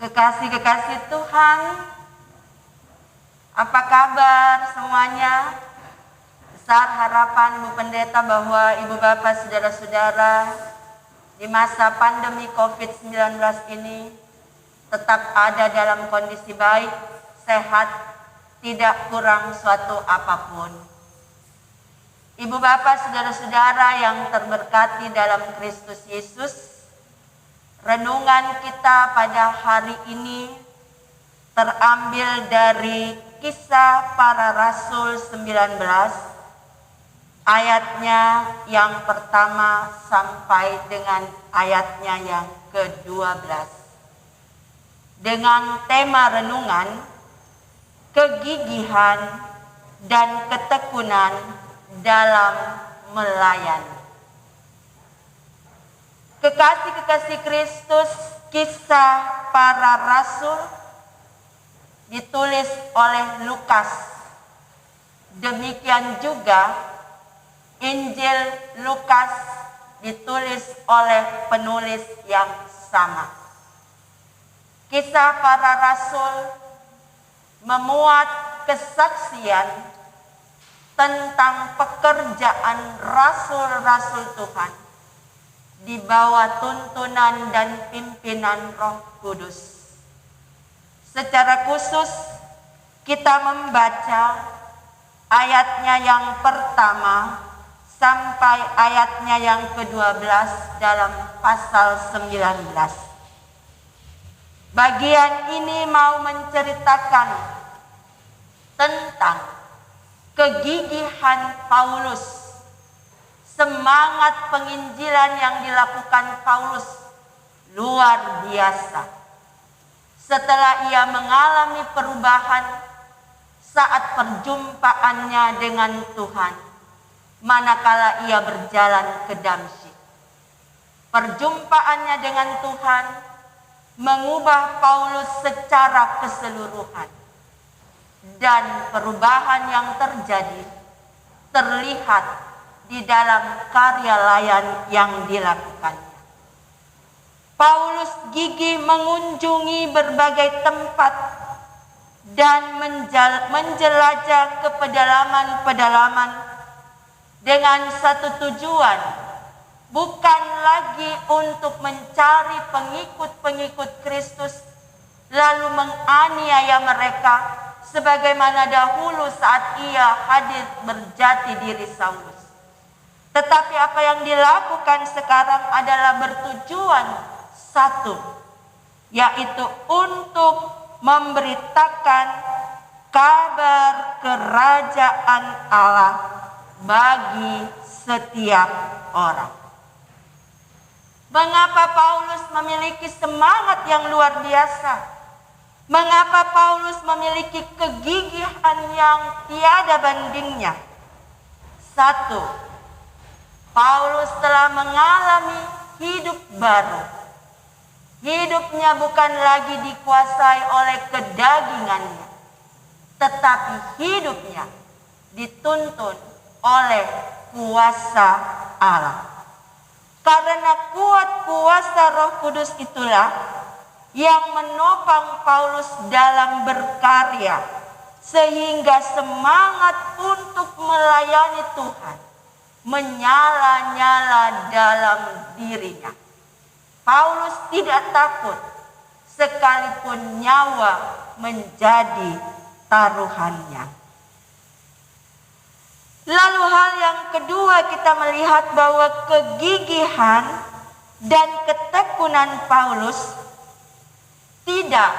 Kekasih-kekasih Tuhan, apa kabar semuanya? Besar harapan Ibu Pendeta bahwa Ibu Bapak Saudara-saudara di masa pandemi COVID-19 ini tetap ada dalam kondisi baik, sehat, tidak kurang suatu apapun. Ibu Bapak Saudara-saudara yang terberkati dalam Kristus Yesus, renungan kita pada hari ini terambil dari Kisah Para Rasul 19, ayatnya yang pertama sampai dengan ayatnya yang ke-12. Dengan tema renungan, kegigihan dan ketekunan dalam melayani. Kekasih-kekasih Kristus, Kisah Para Rasul ditulis oleh Lukas. Demikian juga Injil Lukas ditulis oleh penulis yang sama. Kisah Para Rasul memuat kesaksian tentang pekerjaan rasul-rasul Tuhan di bawah tuntunan dan pimpinan Roh Kudus. Secara khusus kita membaca ayatnya yang pertama sampai ayatnya yang ke-12 dalam pasal 19. Bagian ini mau menceritakan tentang kegigihan Paulus, semangat penginjilan yang dilakukan Paulus luar biasa. Setelah ia mengalami perubahan saat perjumpaannya dengan Tuhan, manakala ia berjalan ke Damsyik. Perjumpaannya dengan Tuhan mengubah Paulus secara keseluruhan. Dan perubahan yang terjadi terlihat di dalam karya layan yang dilakukannya. Paulus gigih mengunjungi berbagai tempat dan menjelajah ke pedalaman-pedalaman dengan satu tujuan, bukan lagi untuk mencari pengikut-pengikut Kristus lalu menganiaya mereka sebagaimana dahulu saat ia hadir berjati diri Saulus. Tetapi apa yang dilakukan sekarang adalah bertujuan satu, yaitu untuk memberitakan kabar kerajaan Allah bagi setiap orang. Mengapa Paulus memiliki semangat yang luar biasa? Mengapa Paulus memiliki kegigihan yang tiada bandingnya? Satu, Paulus telah mengalami hidup baru. Hidupnya bukan lagi dikuasai oleh kedagingannya, tetapi hidupnya dituntun oleh kuasa Allah. Karena kuat kuasa Roh Kudus itulah yang menopang Paulus dalam berkarya, sehingga semangat untuk melayani Tuhan menyala-nyala dalam dirinya. Paulus tidak takut sekalipun nyawa menjadi taruhannya. Lalu hal yang kedua, kita melihat bahwa kegigihan dan ketekunan Paulus tidak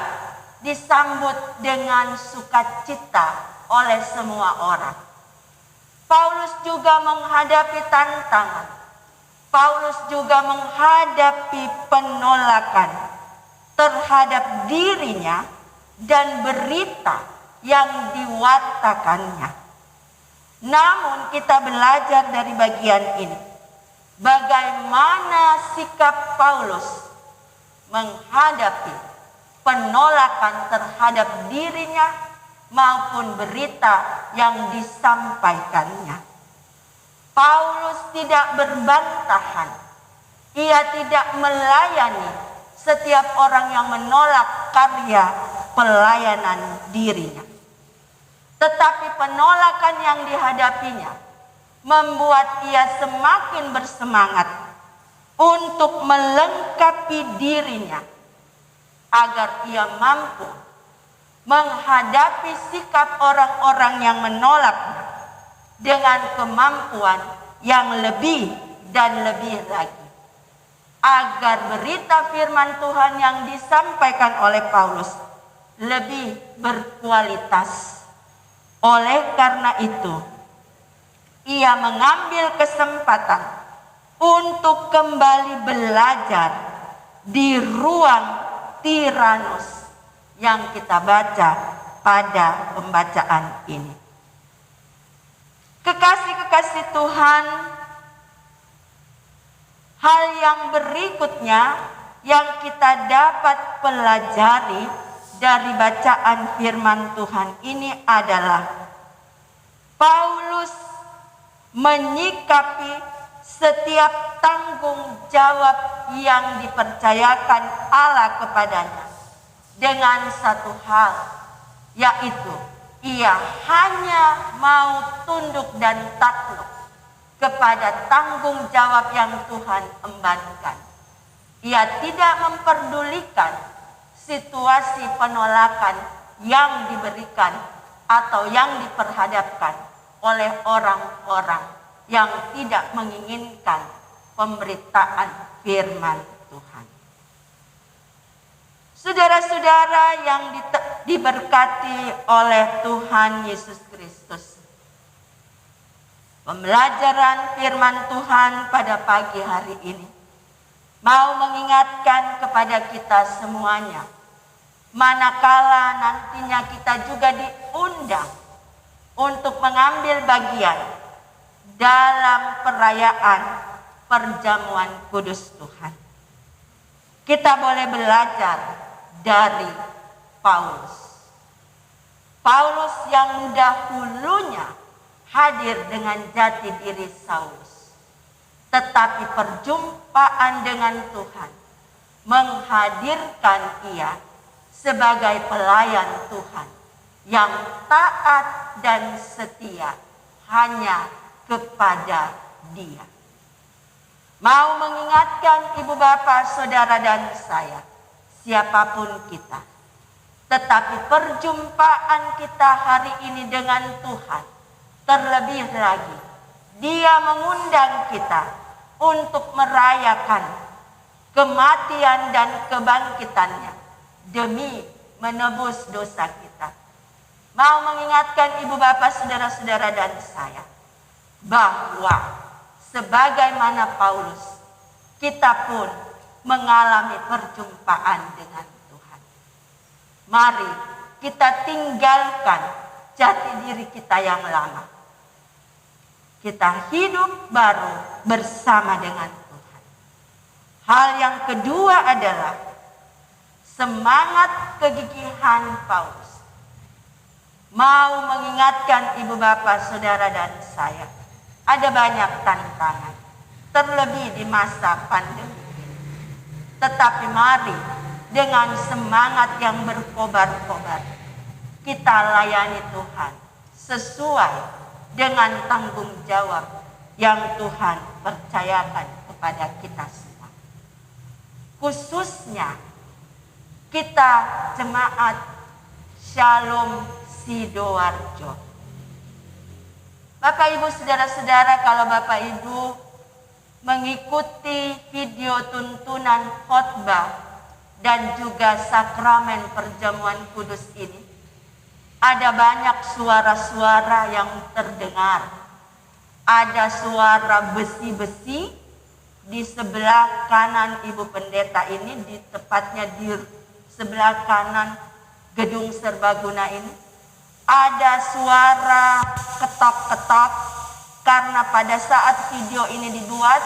disambut dengan sukacita oleh semua orang. Paulus juga menghadapi tantangan. Paulus juga menghadapi penolakan terhadap dirinya dan berita yang diwatakannya. Namun kita belajar dari bagian ini, bagaimana sikap Paulus menghadapi penolakan terhadap dirinya maupun berita yang disampaikannya. Paulus tidak berbantahan. Ia tidak melayani setiap orang yang menolak karya pelayanan dirinya. Tetapi penolakan yang dihadapinya membuat ia semakin bersemangat untuk melengkapi dirinya agar ia mampu menghadapi sikap orang-orang yang menolaknya dengan kemampuan yang lebih dan lebih lagi, agar berita firman Tuhan yang disampaikan oleh Paulus lebih berkualitas. Oleh karena itu, ia mengambil kesempatan untuk kembali belajar di ruang Tiranus yang kita baca pada pembacaan ini. Kekasih-kekasih Tuhan, hal yang berikutnya yang kita dapat pelajari dari bacaan firman Tuhan ini adalah Paulus menyikapi setiap tanggung jawab yang dipercayakan Allah kepadanya dengan satu hal, yaitu ia hanya mau tunduk dan takluk kepada tanggung jawab yang Tuhan embankan. Ia tidak memperdulikan situasi penolakan yang diberikan atau yang diperhadapkan oleh orang-orang yang tidak menginginkan pemberitaan firman Tuhan. Saudara-saudara yang diberkati oleh Tuhan Yesus Kristus, pembelajaran firman Tuhan pada pagi hari ini mau mengingatkan kepada kita semuanya, manakala nantinya kita juga diundang untuk mengambil bagian dalam perayaan perjamuan kudus Tuhan. Kita boleh belajar dari Paulus. Paulus yang dahulunya hadir dengan jati diri Saulus, tetapi perjumpaan dengan Tuhan menghadirkan ia sebagai pelayan Tuhan yang taat dan setia hanya kepada Dia. Mau mengingatkan ibu bapak, saudara dan saya, siapapun kita, tetapi perjumpaan kita hari ini dengan Tuhan, terlebih lagi Dia mengundang kita untuk merayakan kematian dan kebangkitannya demi menebus dosa kita. Mau mengingatkan ibu bapak, saudara-saudara dan saya, bahwa sebagaimana Paulus, kita pun mengalami perjumpaan dengan Tuhan. Mari kita tinggalkan jati diri kita yang lama. Kita hidup baru bersama dengan Tuhan. Hal yang kedua adalah semangat kegigihan Paulus. Mau mengingatkan ibu bapak, saudara dan saya, ada banyak tantangan, terlebih di masa pandemi. Tetapi mari dengan semangat yang berkobar-kobar, kita layani Tuhan sesuai dengan tanggung jawab yang Tuhan percayakan kepada kita semua. Khususnya kita jemaat Shalom Sidoarjo. Bapak Ibu, saudara-saudara, kalau Bapak Ibu mengikuti video tuntunan khotbah dan juga sakramen perjamuan kudus ini, ada banyak suara-suara yang terdengar. Ada suara besi-besi di sebelah kanan Ibu Pendeta ini, tepatnya di sebelah kanan gedung serbaguna ini. Ada suara ketok-ketok karena pada saat video ini dibuat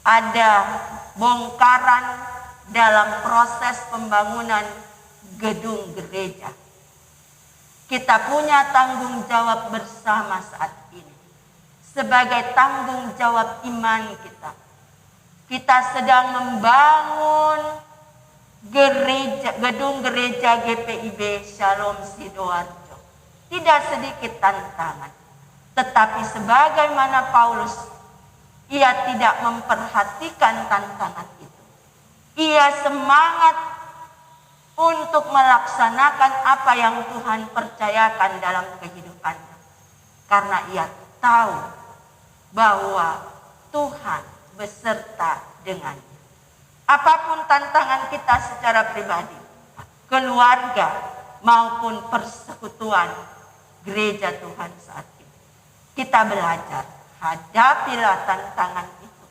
ada bongkaran dalam proses pembangunan gedung gereja. Kita punya tanggung jawab bersama saat ini sebagai tanggung jawab iman kita Kita sedang membangun gedung gereja GPIB Shalom Sidoarjo. Tidak sedikit tantangan, tetapi sebagaimana Paulus, ia tidak memperhatikan tantangan itu. Ia semangat untuk melaksanakan apa yang Tuhan percayakan dalam kehidupannya, karena ia tahu bahwa Tuhan beserta dengannya. Apapun tantangan kita secara pribadi, keluarga maupun persekutuan gereja Tuhan saat ini, kita belajar hadapilah tantangan itu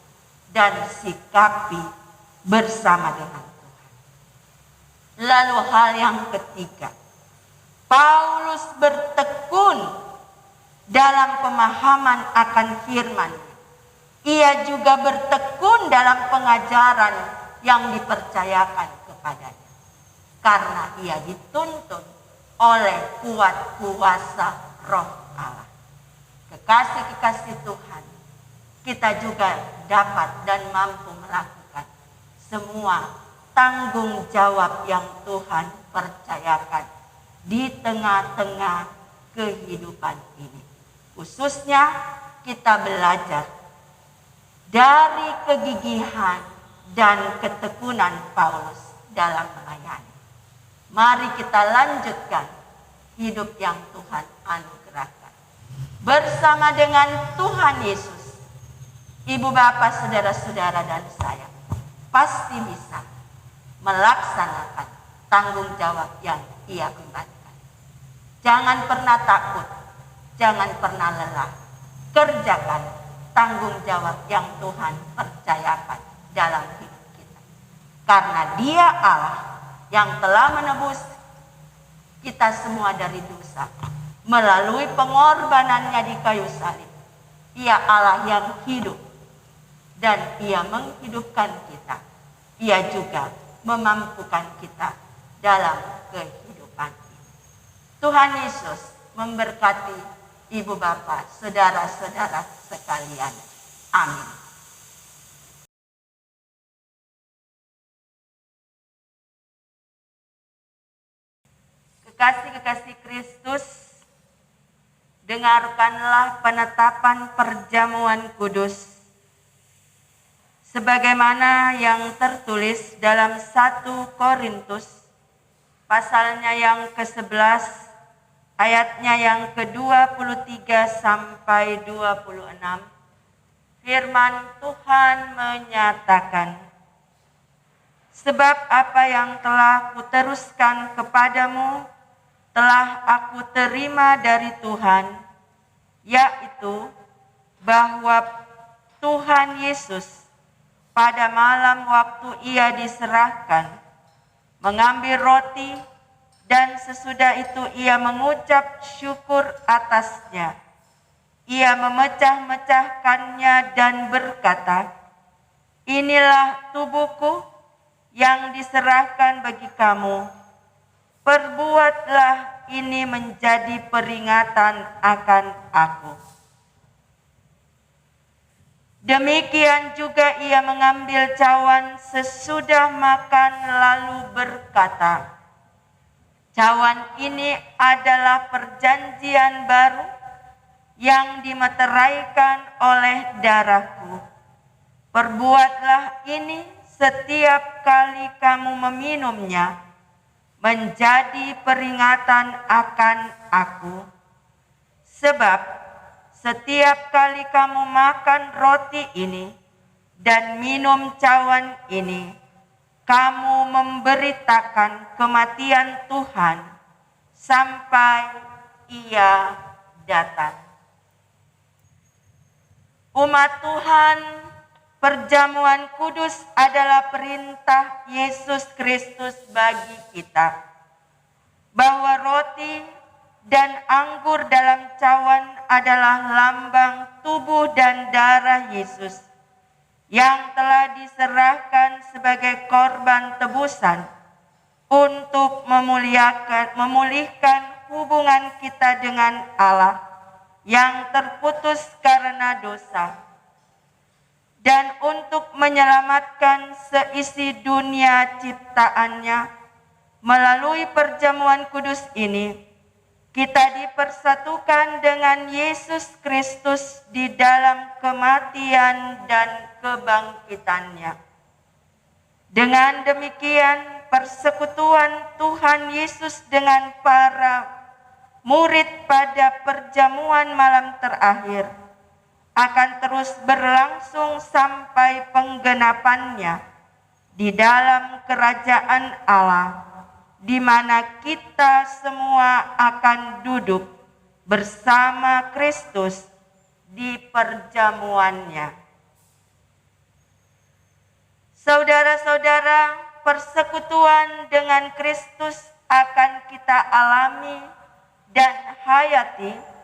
dan sikapi bersama dengan Tuhan. Lalu hal yang ketiga, Paulus bertekun dalam pemahaman akan firman. Ia juga bertekun dalam pengajaran yang dipercayakan kepadanya, karena ia dituntun oleh kuat kuasa Roh Allah. Kekasih-kekasih Tuhan, kita juga dapat dan mampu melakukan semua tanggung jawab yang Tuhan percayakan di tengah-tengah kehidupan ini. Khususnya kita belajar dari kegigihan dan ketekunan Paulus dalam melayani. Mari kita lanjutkan hidup yang Tuhan anugerahkan. Bersama dengan Tuhan Yesus, Ibu Bapak, saudara-saudara dan saya pasti bisa melaksanakan tanggung jawab yang ia embankan. Jangan pernah takut, jangan pernah lelah. Kerjakan tanggung jawab yang Tuhan percayakan dalam hidup kita. Karena Dia Allah yang telah menebus kita semua dari dosa melalui pengorbanannya di kayu salib. Ia Allah yang hidup dan Ia menghidupkan kita. Ia juga memampukan kita dalam kehidupan ini. Tuhan Yesus memberkati Ibu Bapak, saudara-saudara sekalian. Amin. Kekasih-kekasih Kristus, dengarkanlah penetapan perjamuan kudus sebagaimana yang tertulis dalam 1 Korintus pasalnya yang ke-11 ayatnya yang ke-23 sampai 26. Firman Tuhan menyatakan, sebab apa yang telah kuteruskan kepadamu telah aku terima dari Tuhan, yaitu bahwa Tuhan Yesus pada malam waktu ia diserahkan, mengambil roti dan sesudah itu ia mengucap syukur atasnya. Ia memecah-mecahkannya dan berkata, inilah tubuhku yang diserahkan bagi kamu. Perbuatlah ini menjadi peringatan akan aku. Demikian juga ia mengambil cawan sesudah makan lalu berkata, cawan ini adalah perjanjian baru yang dimeteraikan oleh darahku. Perbuatlah ini setiap kali kamu meminumnya, menjadi peringatan akan aku. Sebab setiap kali kamu makan roti ini dan minum cawan ini, kamu memberitakan kematian Tuhan sampai ia datang. Umat Tuhan, perjamuan kudus adalah perintah Yesus Kristus bagi kita, bahwa roti dan anggur dalam cawan adalah lambang tubuh dan darah Yesus yang telah diserahkan sebagai korban tebusan untuk memulihkan hubungan kita dengan Allah yang terputus karena dosa. dan untuk menyelamatkan seisi dunia ciptaannya. Melalui perjamuan kudus ini, kita dipersatukan dengan Yesus Kristus di dalam kematian dan kebangkitannya. Dengan demikian, persekutuan Tuhan Yesus dengan para murid pada perjamuan malam terakhir akan terus berlangsung sampai penggenapannya di dalam kerajaan Allah, di mana kita semua akan duduk bersama Kristus di perjamuannya. Saudara-saudara, persekutuan dengan Kristus akan kita alami dan hayati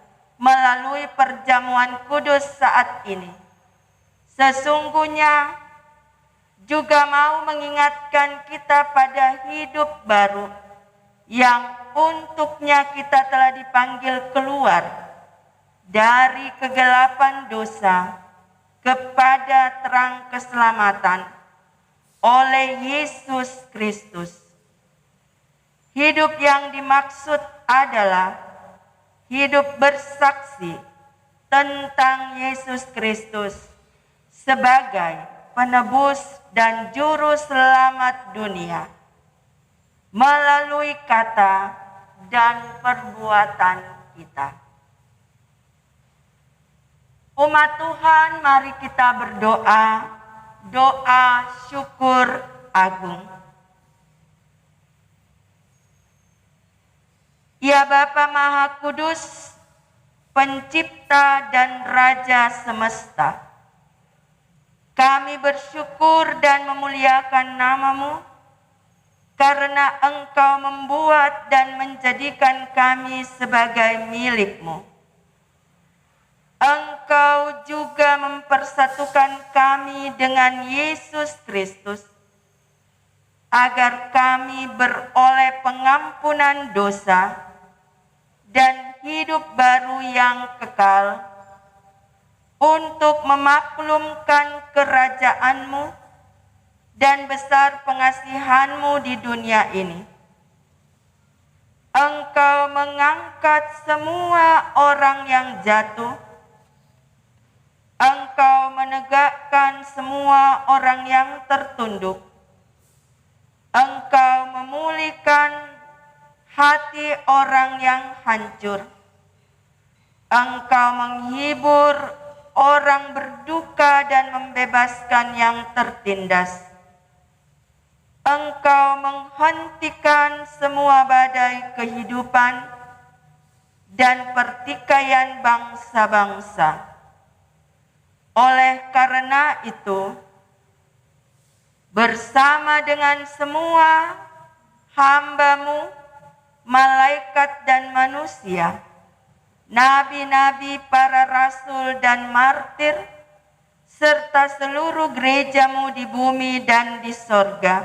melalui perjamuan kudus saat ini. Sesungguhnya juga mau mengingatkan kita pada hidup baru yang untuknya kita telah dipanggil keluar dari kegelapan dosa kepada terang keselamatan oleh Yesus Kristus. Hidup yang dimaksud adalah hidup bersaksi tentang Yesus Kristus sebagai penebus dan juru selamat dunia melalui kata dan perbuatan kita. Umat Tuhan, mari kita berdoa, doa syukur agung. Ya Bapa Maha Kudus, Pencipta dan Raja semesta, kami bersyukur dan memuliakan nama-Mu karena Engkau membuat dan menjadikan kami sebagai milik-Mu. Engkau juga mempersatukan kami dengan Yesus Kristus agar kami beroleh pengampunan dosa dan hidup baru yang kekal untuk memaklumkan kerajaan-Mu dan besar pengasihan-Mu di dunia ini. Engkau mengangkat semua orang yang jatuh. Engkau menegakkan semua orang yang tertunduk. Engkau memulihkan hati orang yang hancur. Engkau menghibur orang berduka dan membebaskan yang tertindas. Engkau menghentikan semua badai kehidupan dan pertikaian bangsa-bangsa. Oleh karena itu, bersama dengan semua hamba-Mu, malaikat dan manusia, nabi-nabi, para rasul dan martir, serta seluruh gereja-Mu di bumi dan di sorga,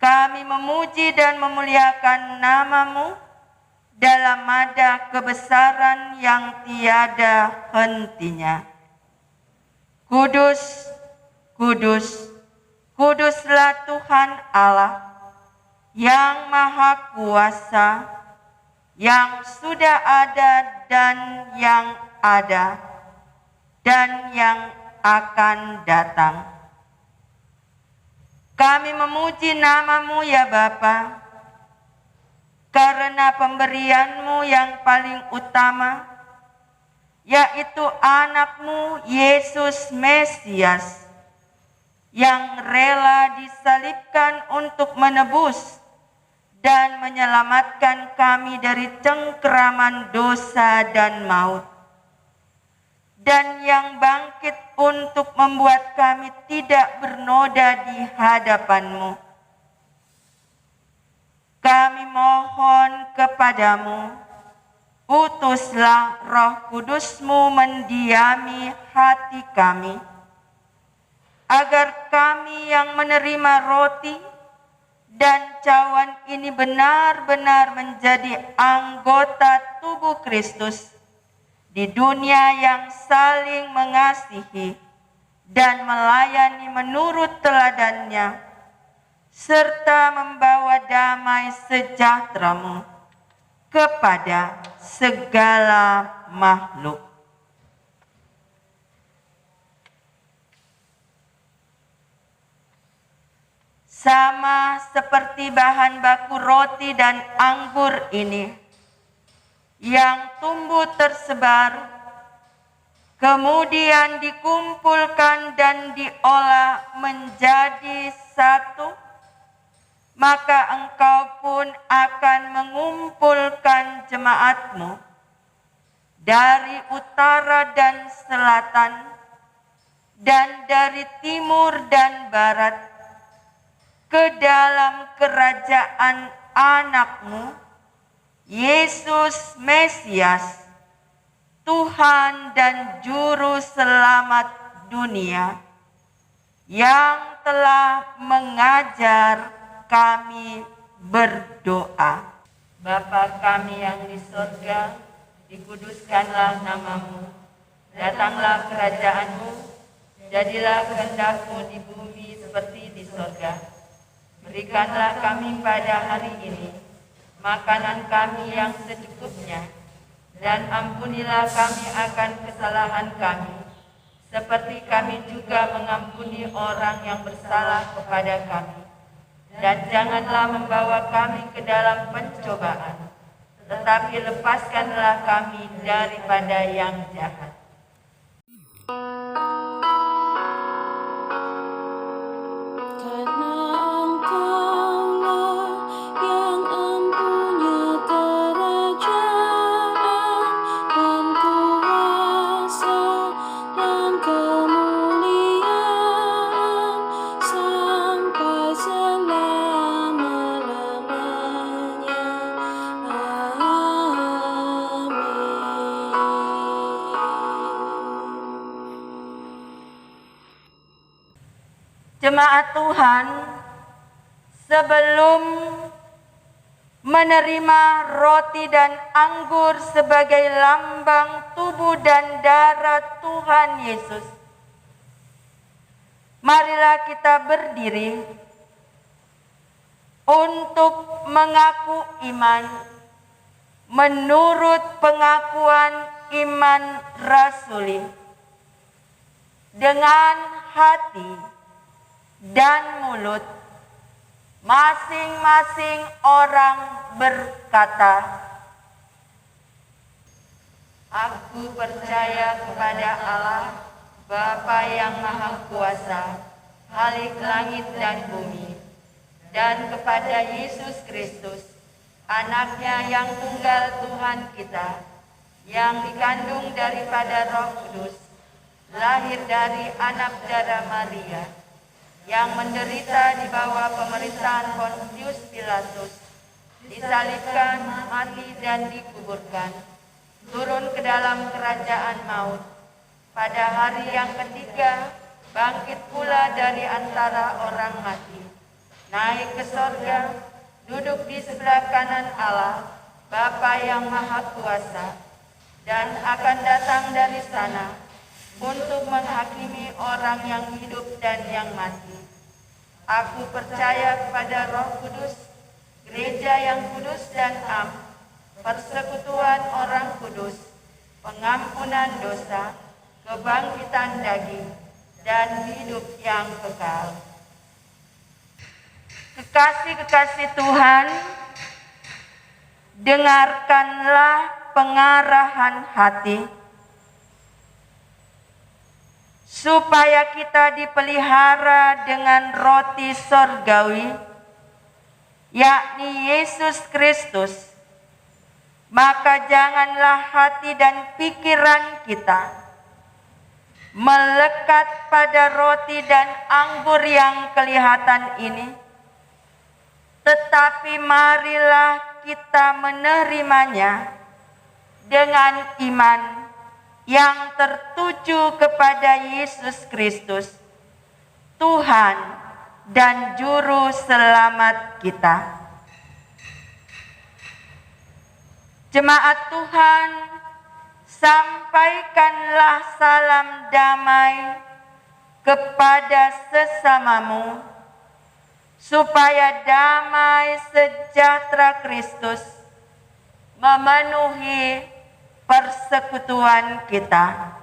kami memuji dan memuliakan nama-Mu dalam nada kebesaran yang tiada hentinya. Kudus, kudus, kuduslah Tuhan Allah yang Maha Kuasa, yang sudah ada dan yang ada, dan yang akan datang. Kami memuji nama-Mu ya Bapa, karena pemberian-Mu yang paling utama, yaitu anak-Mu Yesus Mesias, yang rela disalibkan untuk menebus dan menyelamatkan kami dari cengkeraman dosa dan maut, dan yang bangkit untuk membuat kami tidak bernoda di hadapan-Mu. Kami mohon kepadamu, utuslah Roh Kudus-Mu mendiami hati kami, agar kami yang menerima roti dan cawan ini benar-benar menjadi anggota tubuh Kristus di dunia yang saling mengasihi, dan melayani menurut teladannya, serta membawa damai sejahtera-Mu kepada segala makhluk. Sama seperti bahan baku roti dan anggur ini yang tumbuh tersebar, kemudian dikumpulkan dan diolah menjadi satu, maka Engkau pun akan mengumpulkan jemaat-Mu dari utara dan selatan, dan dari timur dan barat, ke dalam kerajaan anak-Mu, Yesus Mesias, Tuhan dan Juru Selamat dunia, yang telah mengajar kami berdoa. Bapa kami yang di sorga, dikuduskanlah nama-Mu, datanglah kerajaan-Mu, jadilah kehendak-Mu di bumi seperti di sorga. Berikanlah kami pada hari ini makanan kami yang secukupnya, dan ampunilah kami akan kesalahan kami, seperti kami juga mengampuni orang yang bersalah kepada kami. Dan janganlah membawa kami ke dalam pencobaan, tetapi lepaskanlah kami daripada yang jahat. Jemaat Tuhan, sebelum menerima roti dan anggur sebagai lambang tubuh dan darah Tuhan Yesus, marilah kita berdiri untuk mengaku iman menurut pengakuan iman rasuli dengan hati dan mulut. Masing-masing orang berkata, "Aku percaya kepada Allah, Bapa yang Maha Kuasa, Khalik langit dan bumi, dan kepada Yesus Kristus, Anaknya yang tunggal Tuhan kita, yang dikandung daripada Roh Kudus, lahir dari anak darah Maria, yang menderita di bawah pemerintahan Pontius Pilatus, disalibkan, mati dan dikuburkan, turun ke dalam kerajaan maut, pada hari yang ketiga bangkit pula dari antara orang mati, naik ke sorga, duduk di sebelah kanan Allah, Bapa yang Maha Kuasa, dan akan datang dari sana untuk menghakimi orang yang hidup dan yang mati. Aku percaya kepada Roh Kudus, gereja yang kudus dan am, persekutuan orang kudus, pengampunan dosa, kebangkitan daging, dan hidup yang kekal." Kekasih-kekasih Tuhan, dengarkanlah pengarahan hati, supaya kita dipelihara dengan roti sorgawi, yakni Yesus Kristus. Maka janganlah hati dan pikiran kita melekat pada roti dan anggur yang kelihatan ini, tetapi marilah kita menerimanya dengan iman yang tertuju kepada Yesus Kristus, Tuhan dan Juru Selamat kita. Jemaat Tuhan, sampaikanlah salam damai kepada sesamamu, supaya damai sejahtera Kristus memenuhi persekutuan kita.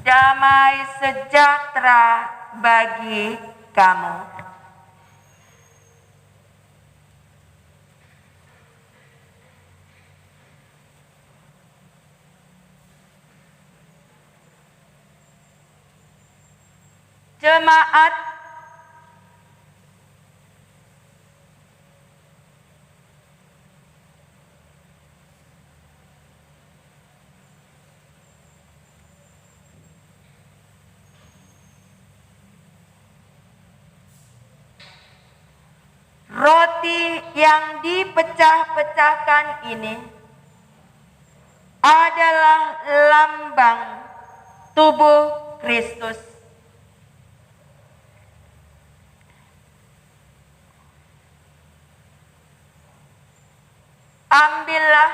Damai sejahtera bagi kamu. Jemaat roti yang dipecah-pecahkan ini adalah lambang tubuh Kristus. Ambillah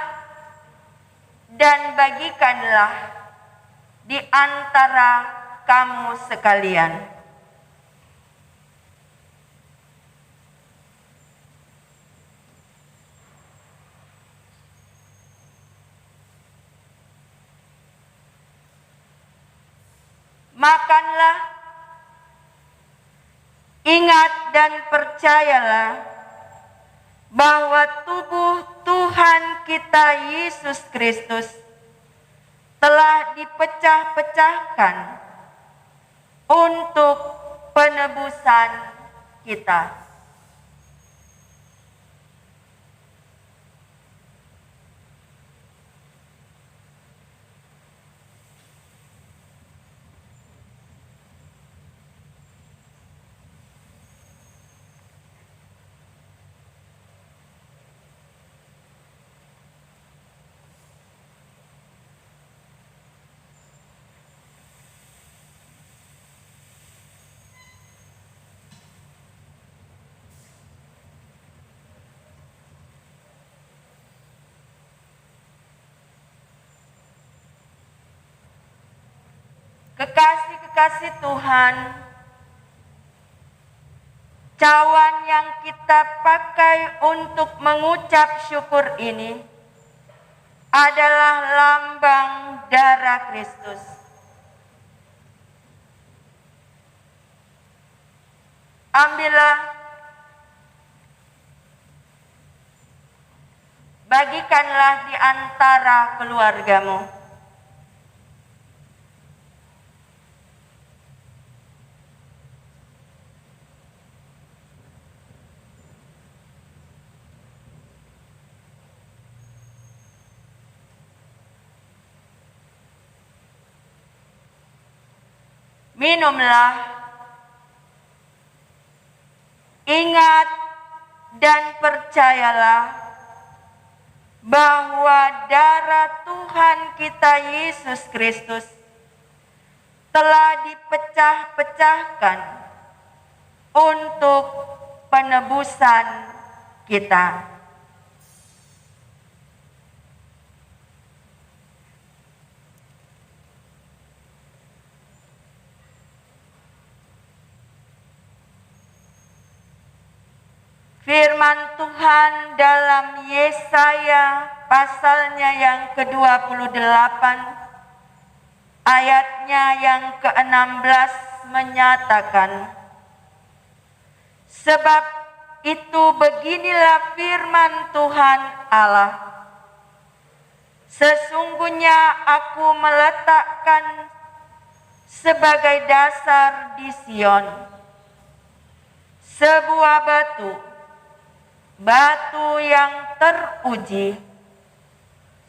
dan bagikanlah di antara kamu sekalian. Makanlah, ingat dan percayalah bahwa tubuh Tuhan kita Yesus Kristus telah dipecah-pecahkan untuk penebusan kita. Kekasih-kekasih Tuhan, cawan yang kita pakai untuk mengucap syukur ini adalah lambang darah Kristus. Ambillah, bagikanlah di antara keluargamu. Minumlah, ingat dan percayalah bahwa darah Tuhan kita Yesus Kristus telah dipecah-pecahkan untuk penebusan kita. Firman Tuhan dalam Yesaya pasalnya yang ke-28 ayatnya yang ke-16 menyatakan, sebab itu beginilah firman Tuhan Allah, sesungguhnya aku meletakkan sebagai dasar di Sion sebuah batu yang teruji,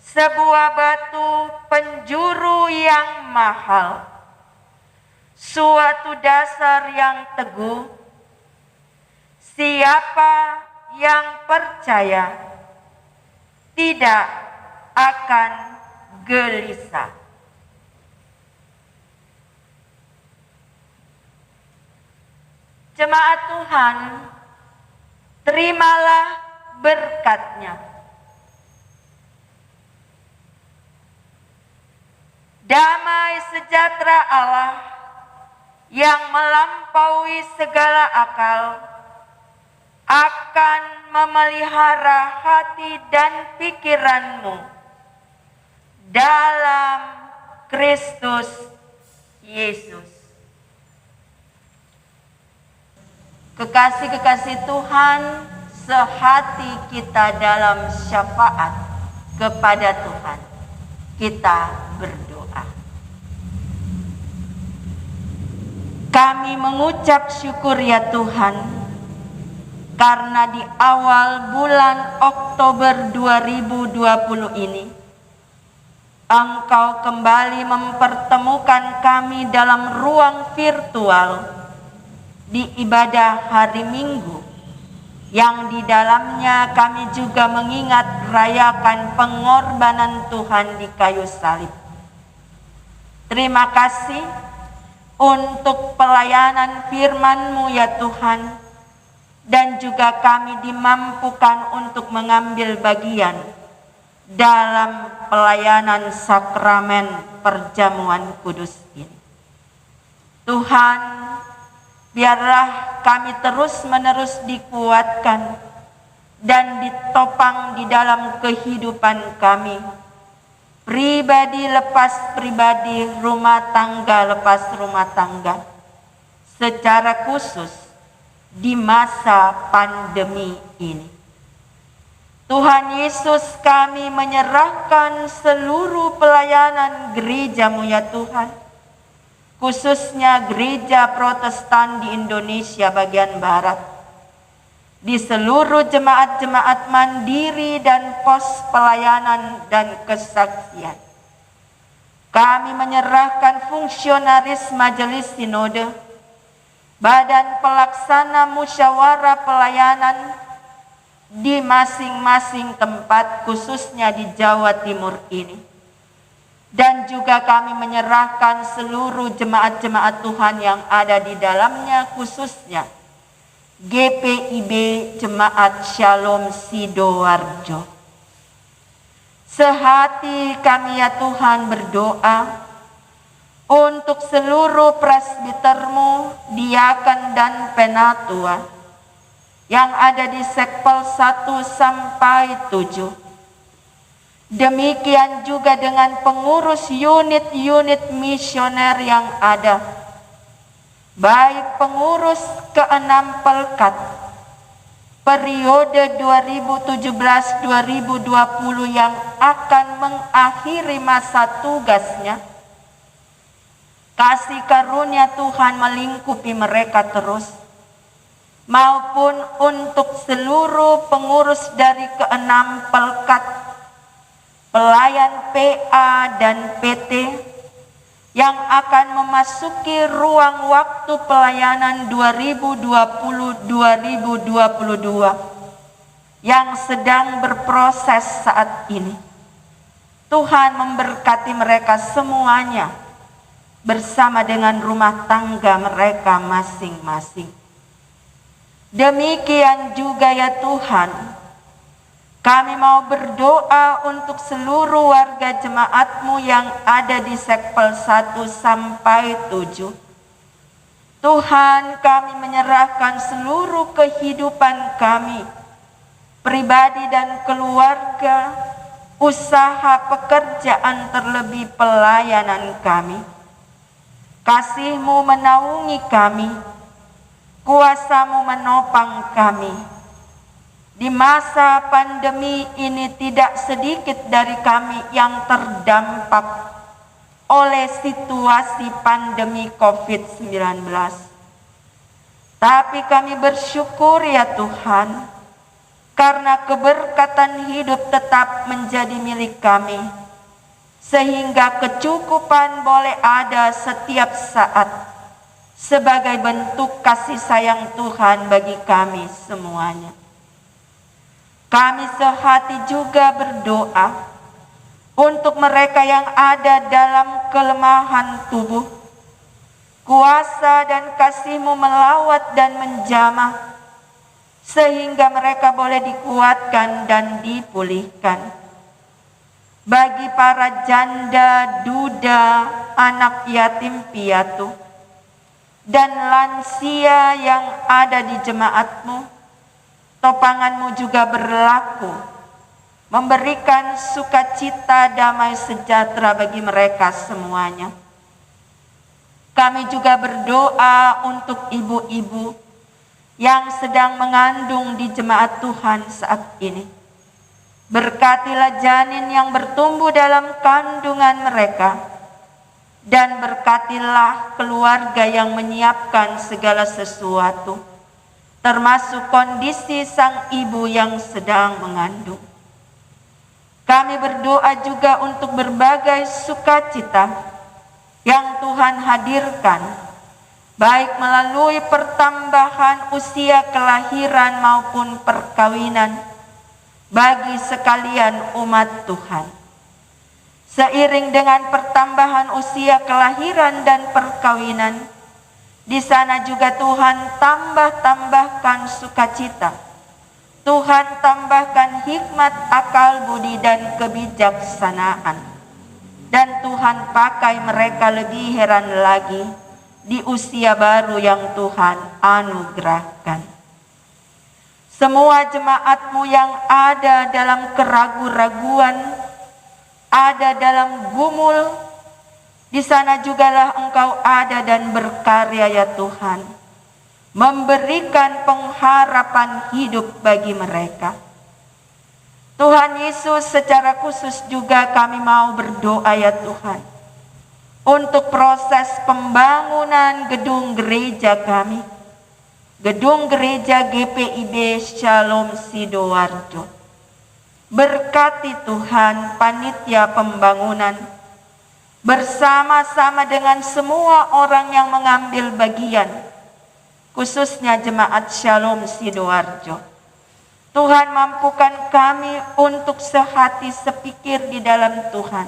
sebuah batu penjuru yang mahal, suatu dasar yang teguh. Siapa yang percaya tidak akan gelisah. Jemaat Tuhan, terimalah berkat-Nya. Damai sejahtera Allah yang melampaui segala akal akan memelihara hati dan pikiranmu dalam Kristus Yesus. Kekasih-kekasih Tuhan, sehati kita dalam syafaat kepada Tuhan. Kita berdoa. Kami mengucap syukur ya Tuhan, karena di awal bulan Oktober 2020 ini, Engkau kembali mempertemukan kami dalam ruang virtual di ibadah hari Minggu, yang di dalamnya kami juga mengingat rayakan pengorbanan Tuhan di kayu salib. Terima kasih untuk pelayanan firman-Mu ya Tuhan, dan juga kami dimampukan untuk mengambil bagian dalam pelayanan sakramen perjamuan kudus ini. Tuhan, biarlah kami terus-menerus dikuatkan dan ditopang di dalam kehidupan kami, pribadi lepas pribadi, rumah tangga lepas rumah tangga, secara khusus di masa pandemi ini. Tuhan Yesus, kami menyerahkan seluruh pelayanan gereja-Mu ya Tuhan, khususnya gereja Protestan di Indonesia bagian Barat, di seluruh jemaat-jemaat mandiri dan pos pelayanan dan kesaksian. Kami menyerahkan fungsionaris majelis sinode, badan pelaksana musyawarah pelayanan di masing-masing tempat, khususnya di Jawa Timur ini. Dan juga kami menyerahkan seluruh jemaat-jemaat Tuhan yang ada di dalamnya, khususnya GPIB Jemaat Shalom Sidoarjo. Sehati kami ya Tuhan berdoa untuk seluruh presbiter-Mu, diaken dan penatua yang ada di sekpel 1 sampai 7. Demikian juga dengan pengurus unit-unit misioner yang ada, baik pengurus ke-6 Pelkat periode 2017-2020 yang akan mengakhiri masa tugasnya. Kasih karunia Tuhan melingkupi mereka terus, maupun untuk seluruh pengurus dari ke-6 Pelkat, pelayan PA dan PT yang akan memasuki ruang waktu pelayanan 2020-2022 yang sedang berproses saat ini. Tuhan memberkati mereka semuanya bersama dengan rumah tangga mereka masing-masing. Demikian juga ya Tuhan, kami mau berdoa untuk seluruh warga jemaat-Mu yang ada di sekpel 1 sampai 7. Tuhan, kami menyerahkan seluruh kehidupan kami, pribadi dan keluarga, usaha pekerjaan, terlebih pelayanan kami. Kasih-Mu menaungi kami, kuasa-Mu menopang kami. Di masa pandemi ini tidak sedikit dari kami yang terdampak oleh situasi pandemi COVID-19. Tapi kami bersyukur ya Tuhan, karena keberkatan hidup tetap menjadi milik kami, sehingga kecukupan boleh ada setiap saat sebagai bentuk kasih sayang Tuhan bagi kami semuanya. Kami sehati juga berdoa untuk mereka yang ada dalam kelemahan tubuh. Kuasa dan kasih-Mu melawat dan menjamah, sehingga mereka boleh dikuatkan dan dipulihkan. Bagi para janda, duda, anak yatim piatu, dan lansia yang ada di jemaat-Mu. Topangan-Mu juga berlaku, memberikan sukacita, damai sejahtera bagi mereka semuanya. Kami juga berdoa untuk ibu-ibu yang sedang mengandung di jemaat Tuhan saat ini. Berkatilah janin yang bertumbuh dalam kandungan mereka, dan berkatilah keluarga yang menyiapkan segala sesuatu, termasuk kondisi sang ibu yang sedang mengandung. Kami berdoa juga untuk berbagai sukacita yang Tuhan hadirkan, baik melalui pertambahan usia kelahiran maupun perkawinan bagi sekalian umat Tuhan. Seiring dengan pertambahan usia kelahiran dan perkawinan, di sana juga Tuhan tambahkan sukacita. Tuhan tambahkan hikmat, akal budi, dan kebijaksanaan. Dan Tuhan pakai mereka lebih heran lagi di usia baru yang Tuhan anugerahkan. Semua jemaat-Mu yang ada dalam keraguan-raguan, ada dalam gumul, di sana jugalah Engkau ada dan berkarya ya Tuhan, memberikan pengharapan hidup bagi mereka. Tuhan Yesus, secara khusus juga kami mau berdoa ya Tuhan, untuk proses pembangunan gedung gereja kami, gedung gereja GPIB Shalom Sidoarjo. Berkati Tuhan panitia pembangunan, bersama-sama dengan semua orang yang mengambil bagian, khususnya jemaat Shalom Sidoarjo. Tuhan, mampukan kami untuk sehati sepikir di dalam Tuhan,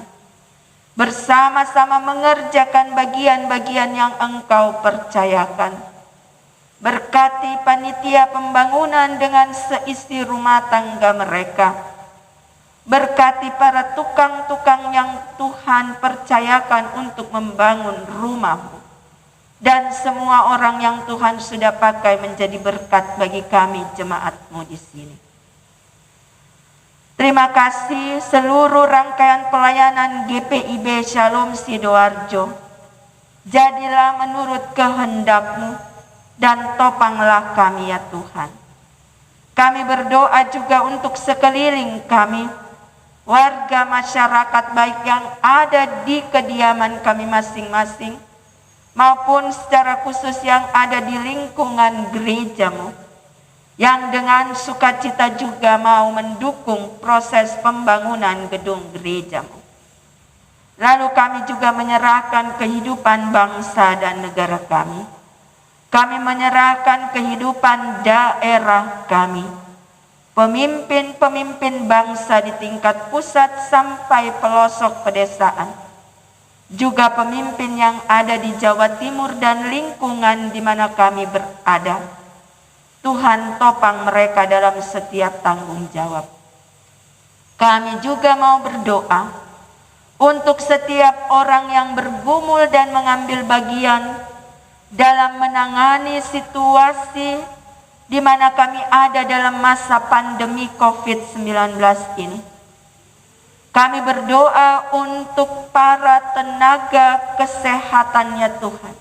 bersama-sama mengerjakan bagian-bagian yang Engkau percayakan. Berkati panitia pembangunan dengan seisi rumah tangga mereka. Berkati para tukang-tukang yang Tuhan percayakan untuk membangun rumah-Mu, dan semua orang yang Tuhan sudah pakai menjadi berkat bagi kami jemaat-Mu di sini. Terima kasih seluruh rangkaian pelayanan GPIB Shalom Sidoarjo. Jadilah menurut kehendak-Mu dan topanglah kami ya Tuhan. Kami berdoa juga untuk sekeliling kami, warga masyarakat baik yang ada di kediaman kami masing-masing, maupun secara khusus yang ada di lingkungan gereja-Mu, yang dengan sukacita juga mau mendukung proses pembangunan gedung gereja-Mu. Lalu kami juga menyerahkan kehidupan bangsa dan negara kami. Kami menyerahkan kehidupan daerah kami, pemimpin-pemimpin bangsa di tingkat pusat sampai pelosok pedesaan, juga pemimpin yang ada di Jawa Timur dan lingkungan di mana kami berada. Tuhan, topang mereka dalam setiap tanggung jawab. Kami juga mau berdoa untuk setiap orang yang bergumul dan mengambil bagian dalam menangani situasi di mana kami ada dalam masa pandemi COVID-19 ini. Kami berdoa untuk para tenaga kesehatannya Tuhan,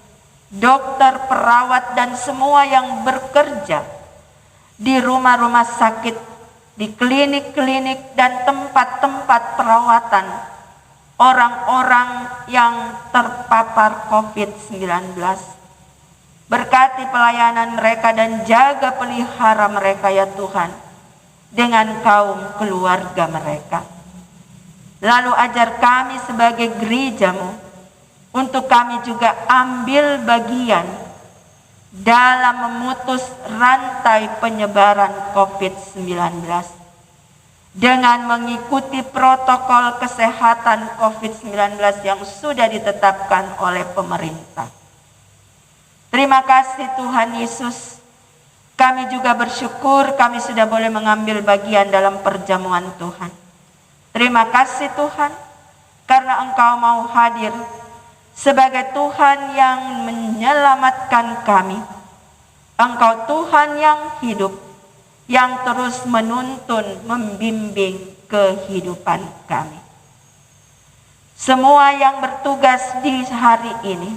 dokter, perawat, dan semua yang bekerja di rumah-rumah sakit, di klinik-klinik, dan tempat-tempat perawatan orang-orang yang terpapar COVID-19. Berkati pelayanan mereka dan jaga pelihara mereka ya Tuhan, dengan kaum keluarga mereka. Lalu ajar kami sebagai gereja-Mu untuk kami juga ambil bagian dalam memutus rantai penyebaran COVID-19 dengan mengikuti protokol kesehatan COVID-19 yang sudah ditetapkan oleh pemerintah. Terima kasih Tuhan Yesus. Kami juga bersyukur kami sudah boleh mengambil bagian dalam perjamuan Tuhan. Terima kasih Tuhan, karena Engkau mau hadir sebagai Tuhan yang menyelamatkan kami. Engkau Tuhan yang hidup, yang terus menuntun, membimbing kehidupan kami. Semua yang bertugas di hari ini,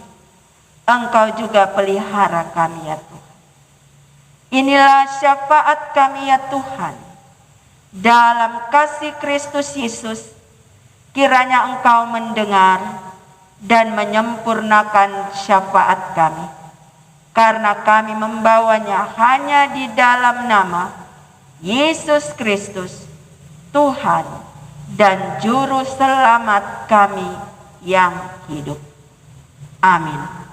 Engkau juga pelihara kami ya Tuhan. Inilah syafaat kami ya Tuhan. Dalam kasih Kristus Yesus, kiranya Engkau mendengar dan menyempurnakan syafaat kami. Karena kami membawanya hanya di dalam nama Yesus Kristus, Tuhan dan Juru Selamat kami yang hidup. Amin.